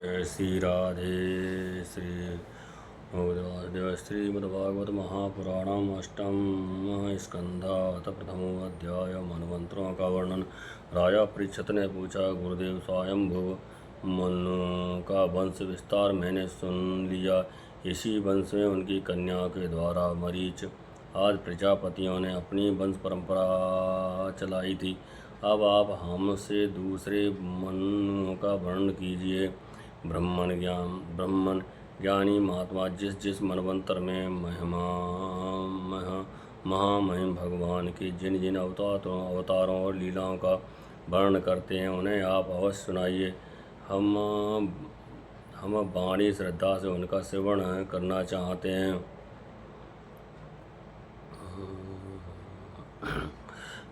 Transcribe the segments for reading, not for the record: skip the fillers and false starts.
जय श्री राधे श्री भगवद्वासुदेव श्रीमद्भागवत महापुराणम अष्टम स्कंधा अथ प्रथमो अध्याय मन्वंतरों का वर्णन। राजा परीक्षित ने पूछा, गुरुदेव स्वयंभुव मनु का वंश विस्तार मैंने सुन लिया। इसी वंश में उनकी कन्या के द्वारा मरीच आदि प्रजापतियों ने अपनी वंश परंपरा चलाई थी। अब आप हमसे दूसरे मनु का वर्णन कीजिए। ब्रह्मन ज्ञानी महात्मा जिस जिस मनवंतर में महामहिम भगवान के जिन जिन अवतारों और लीलाओं का वर्णन करते हैं उन्हें आप अवश्य सुनाइए। हम वाणी श्रद्धा से उनका श्रवण करना चाहते हैं।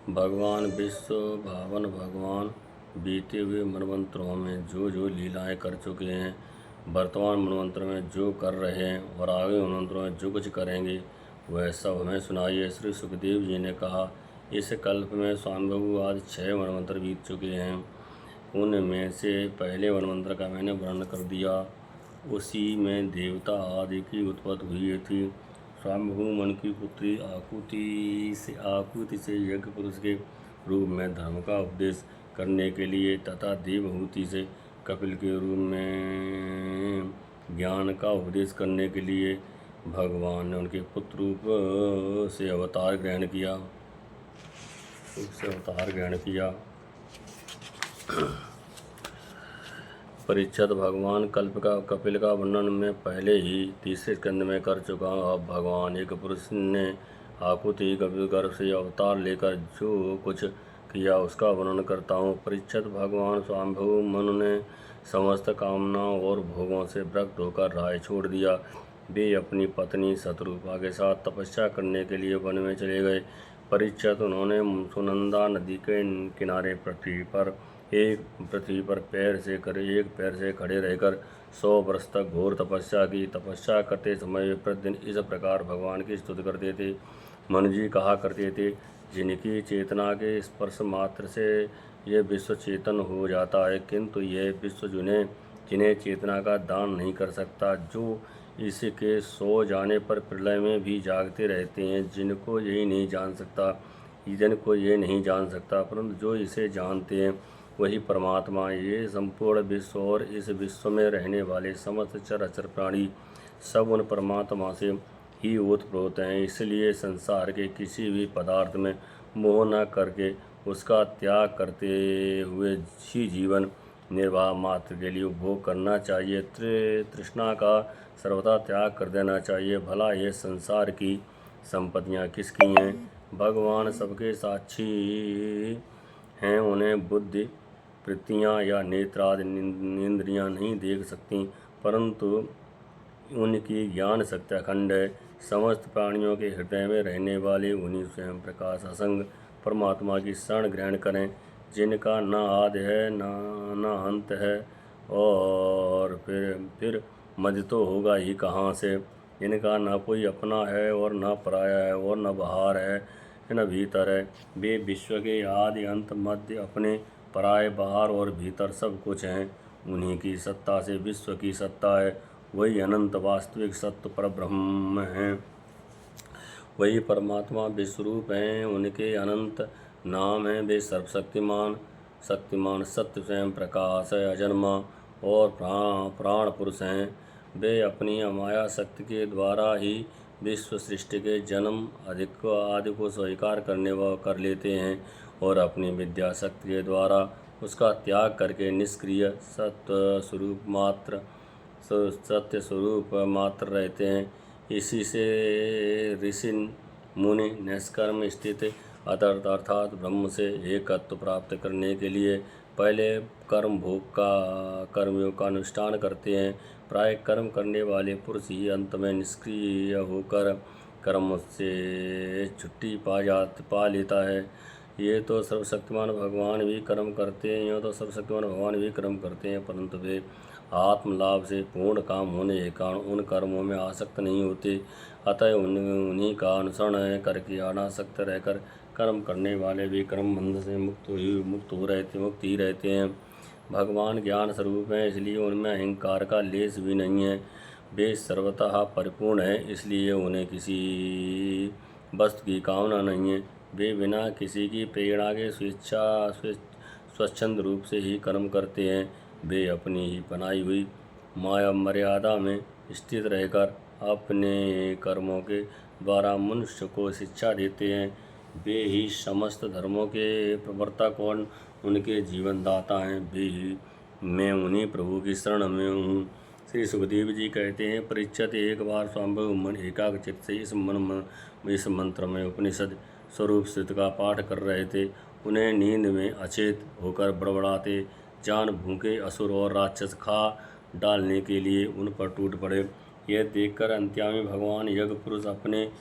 भगवान विश्व भावन भगवान बीते हुए मनवंतरों में जो जो लीलाएं कर चुके हैं, वर्तमान मनवंतर में जो कर रहे हैं और आगे मनवंतरों में जो कुछ करेंगे वह सब हमें सुनाइए। श्री सुखदेव जी ने कहा, इस कल्प में स्वामिभु आदि 6 मनवंतर बीत चुके हैं। उनमें से पहले मनवंतर का मैंने वर्णन कर दिया। उसी में देवता आदि की उत्पत्ति हुई थी। स्वामिभु मन की पुत्री आकुति से यज्ञ पुरुष के रूप में धर्म का उपदेश करने के लिए तथा देवहूति से कपिल के रूप में ज्ञान का उपदेश करने के लिए भगवान ने उनके पुत्र रूप से अवतार ग्रहण किया। परीक्षित, भगवान कपिल का वर्णन मैं पहले ही तीसरे स्कंद में कर चुका हूँ। अब भगवान एक पुरुष ने आकुति कपिल गर्भ से अवतार लेकर जो कुछ किया उसका वर्णन करता हूँ। परीक्षित, भगवान स्वामिभु मनु ने समस्त कामनाओं और भोगों से विरक्त होकर राय छोड़ दिया। वे अपनी पत्नी शत्रुपा के साथ तपस्या करने के लिए वन में चले गए। परीक्षित, उन्होंने सुनंदा नदी के किनारे पृथ्वी पर एक पैर से खड़े रहकर 100 वर्ष तक घोर तपस्या की। तपस्या करते समय वे प्रतिदिन इस प्रकार भगवान की स्तुति करते थे। मनु जी कहा करते थे, जिनकी चेतना के स्पर्श मात्र से यह विश्व चेतन हो जाता है, किंतु यह विश्व जिन्हें चेतना का दान नहीं कर सकता, जो इसके सो जाने पर प्रलय में भी जागते रहते हैं, जिनको यही नहीं जान सकता, परंतु जो इसे जानते हैं वही परमात्मा। ये संपूर्ण विश्व और इस विश्व में रहने वाले समस्त चराचर प्राणी सब उन परमात्मा से ही ओतप्रोत हैं। इसलिए संसार के किसी भी पदार्थ में मोह न करके उसका त्याग करते हुए ही जीवन निर्वाह मात्र के लिए उपभोग करना चाहिए। तृष्णा का सर्वथा त्याग कर देना चाहिए। भला ये संसार की संपत्तियाँ किसकी हैं? भगवान सबके साक्षी हैं। उन्हें बुद्धि वृत्तियाँ या नेत्र आदि इंद्रियाँ नहीं देख सकती, परंतु उनकी ज्ञान शक्ति अखंड है। समस्त प्राणियों के हृदय में रहने वाले उन्हीं स्वयं प्रकाश असंग परमात्मा की शरण ग्रहण करें, जिनका न आदि है न अंत है, और फिर मध्य तो होगा ही कहाँ से। इनका न कोई अपना है और न पराया है, और न बाहर है न भीतर है। वे विश्व के आदि अंत मध्य अपने पराये बाहर और भीतर सब कुछ हैं। उन्हीं की सत्ता से विश्व की सत्ता है। वही अनंत वास्तविक सत्य पर ब्रह्म हैं। वही परमात्मा विश्वरूप हैं। उनके अनंत नाम हैं। वे सर्वशक्तिमान सत्य स्वयं प्रकाश है, अजन्मा और प्राण पुरुष हैं। वे अपनी अमाया शक्ति के द्वारा ही विश्व सृष्टि के जन्म आदि को स्वीकार कर लेते हैं, और अपनी विद्या शक्ति के द्वारा उसका त्याग करके निष्क्रिय सत्य स्वरूप मात्र रहते हैं। इसी से ऋषि मुनि निष्कर्म स्थित अर्थात ब्रह्म से एकत्व प्राप्त करने के लिए पहले कर्मयोग का अनुष्ठान करते हैं। प्राय कर्म करने वाले पुरुष ही अंत में निष्क्रिय होकर कर्म से छुट्टी पा लेता है। ये तो सर्वशक्तिमान भगवान भी कर्म करते हैं, परंतु वे आत्मलाभ से पूर्ण काम होने के कारण उन कर्मों में आसक्त नहीं होते। अतः उन्हीं का अनुसरण करके अनासक्त रहकर कर्म करने वाले भी कर्म बंध से मुक्त ही रहते हैं। भगवान ज्ञान स्वरूप हैं, इसलिए उनमें अहंकार का लेश भी नहीं है। वे सर्वतः परिपूर्ण है, इसलिए उन्हें किसी वस्तु की कामना नहीं है। वे बिना किसी की प्रेरणा के स्वच्छंद रूप से ही कर्म करते हैं। वे अपनी ही बनाई हुई माया मर्यादा में स्थित रहकर अपने कर्मों के द्वारा मनुष्य को शिक्षा देते हैं। वे ही समस्त धर्मों के प्रवर्तक और उनके जीवन दाता हैं। वे ही मैं उन्हीं प्रभु की शरण में हूँ। श्री सुखदेव जी कहते हैं, परीक्षित एक बार स्वयंभू मन एकाग्रचित्त से इस मंत्र में उपनिषद स्वरूप स्थित का पाठ कर रहे थे। उन्हें नींद में अचेत होकर बड़बड़ाते जान भूखे असुर और राक्षस खा डालने के लिए उन पर टूट पड़े। यह देखकर अंत्यामी भगवान यज्ञ पुरुष अपने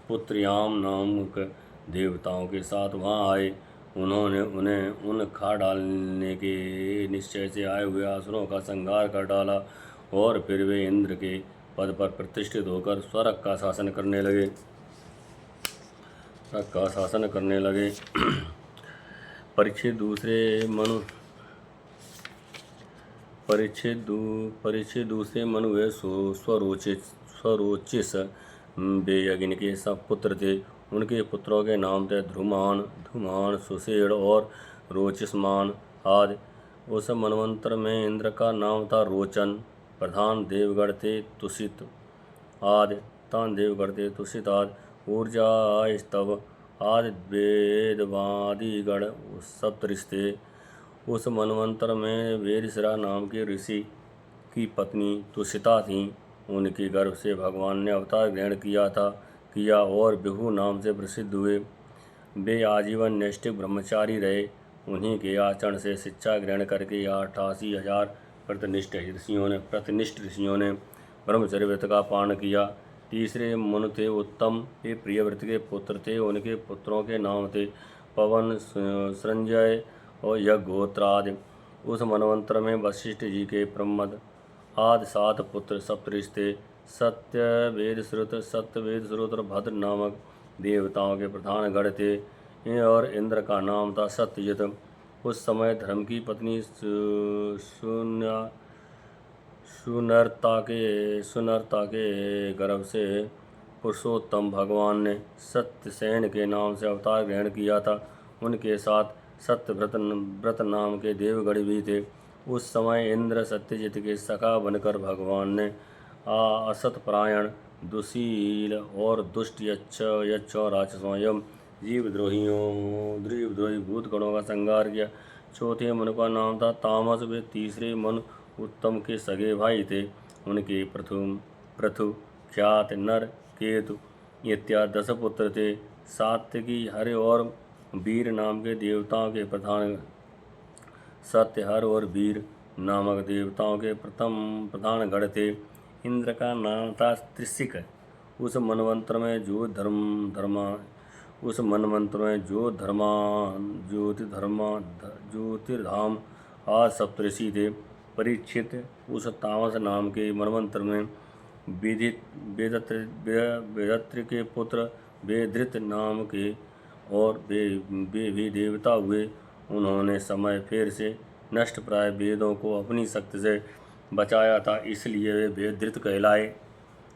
पुत्र याम नामक देवताओं के साथ वहां आए। उन्होंने उन्हें उन खा डालने के निश्चय से आए हुए असुरों का संहार कर डाला और फिर वे इंद्र के पद पर प्रतिष्ठित होकर स्वर्ग का शासन करने लगे। परीक्षित दूसरे मनु वे स्वरोचिष वे यज्ञ के सब पुत्र थे। उनके पुत्रों के नाम थे धूमान, सुषेण और रोचिष्मान आदि। उस मनवंतर में इंद्र का नाम था रोचन। प्रधान देवगण थे तुषित आदि। ऊर्जा स्तव आदि वेदवादिगण सप्तऋषि थे। उस मनवंतर में वेदशिरा नाम के ऋषि की पत्नी तुषिता थी। उनके गर्भ से भगवान ने अवतार ग्रहण किया और बिहू नाम से प्रसिद्ध हुए। वे आजीवन नैष्ठिक ब्रह्मचारी रहे। उन्हीं के आचरण से शिक्षा ग्रहण करके 88,000 प्रतिनिष्ठ ऋषियों ने ब्रह्मचर्य व्रत का पालन किया। तीसरे मनु थे उत्तम। वे प्रियव्रत के पुत्र थे। उनके पुत्रों के नाम थे पवन, संजय और यज्ञोत्र आदि। उस मनवंतर में वशिष्ठ जी के प्रमद आदि 7 पुत्र सप्तऋषि थे। सत्यवेद श्रुत और भद्र नामक देवताओं के प्रधान गण थे और इंद्र का नाम था सत्यजित। उस समय धर्म की पत्नी सुनरता के गर्भ से पुरुषोत्तम भगवान ने सत्यसेन के नाम से अवतार ग्रहण किया था। उनके साथ सत्यव्रत नाम के देवगण भी थे। उस समय इंद्र सत्यजित के सखा बनकर भगवान ने असतपरायण, दुशील और दुष्ट यक्षों, राक्षसों एवं जीवद्रोही भूतगणों का संहार किया। चौथे मनु का नाम था तामस। वे तीसरे मनु उत्तम के सगे भाई थे। उनके पृथु, ख्यात, नर, केतु इत्यादि 10 पुत्र थे। सात्यकी, हर और वीर नाम के देवताओं के हर और वीर नामक देवताओं के प्रधान गण थे। इंद्र का नाम था त्रिशिक। उस मनवंतर में ज्योतिर्धाम आज सप्तऋषि थे। परीक्षित, उस तामस नाम के मनवंतर में वेदत्र के पुत्र वेदृत नाम के और वे भी देवता हुए। उन्होंने समय फेर से नष्ट प्राय वेदों को अपनी शक्ति से बचाया था, इसलिए वे वेदृत कहलाए।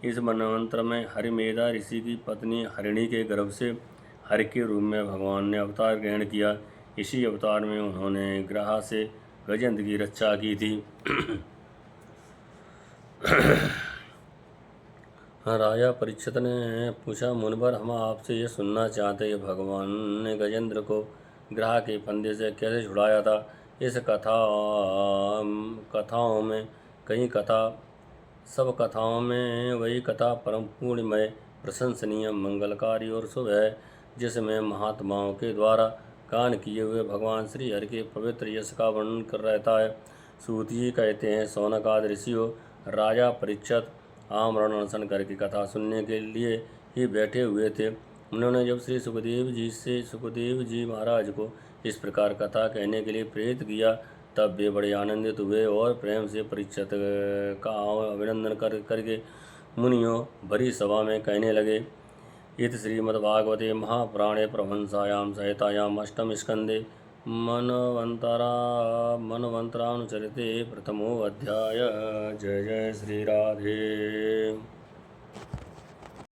इस मनवंतर में हरिमेधा ऋषि की पत्नी हरिणी के गर्भ से हरि के रूप में भगवान ने अवतार ग्रहण किया। इसी अवतार में उन्होंने ग्रह से गजेंद्र की रक्षा की थी। राजा परीक्षित ने पूछा, मुनिवर, हम आपसे ये सुनना चाहते हैं, भगवान ने गजेंद्र को ग्रह के फंदे से कैसे छुड़ाया था। इस कथाओं में सब कथाओं में वही कथा परम पुण्यमय, प्रशंसनीय, मंगलकारी और शुभ है, जिसमें महात्माओं के द्वारा गान किए हुए भगवान श्री हरि के पवित्र यश का वर्णन कर रहता है। सूत जी कहते हैं, शौनक आदि ऋषियों, राजा परीक्षित आमरण अनशन करके कथा सुनने के लिए ही बैठे हुए थे। उन्होंने जब श्री सुखदेव जी महाराज को इस प्रकार कथा कहने के लिए प्रेरित किया, तब वे बड़े आनंदित हुए और प्रेम से परीक्षित का अभिनंदन करके मुनियों भरी सभा में कहने लगे। इति श्रीमद्भागवते महापुराणे परमहंसायां संहितायां अष्टम स्कंदे मनवंतरानुचरिते प्रथमो अध्याय। जय जय श्री राधे।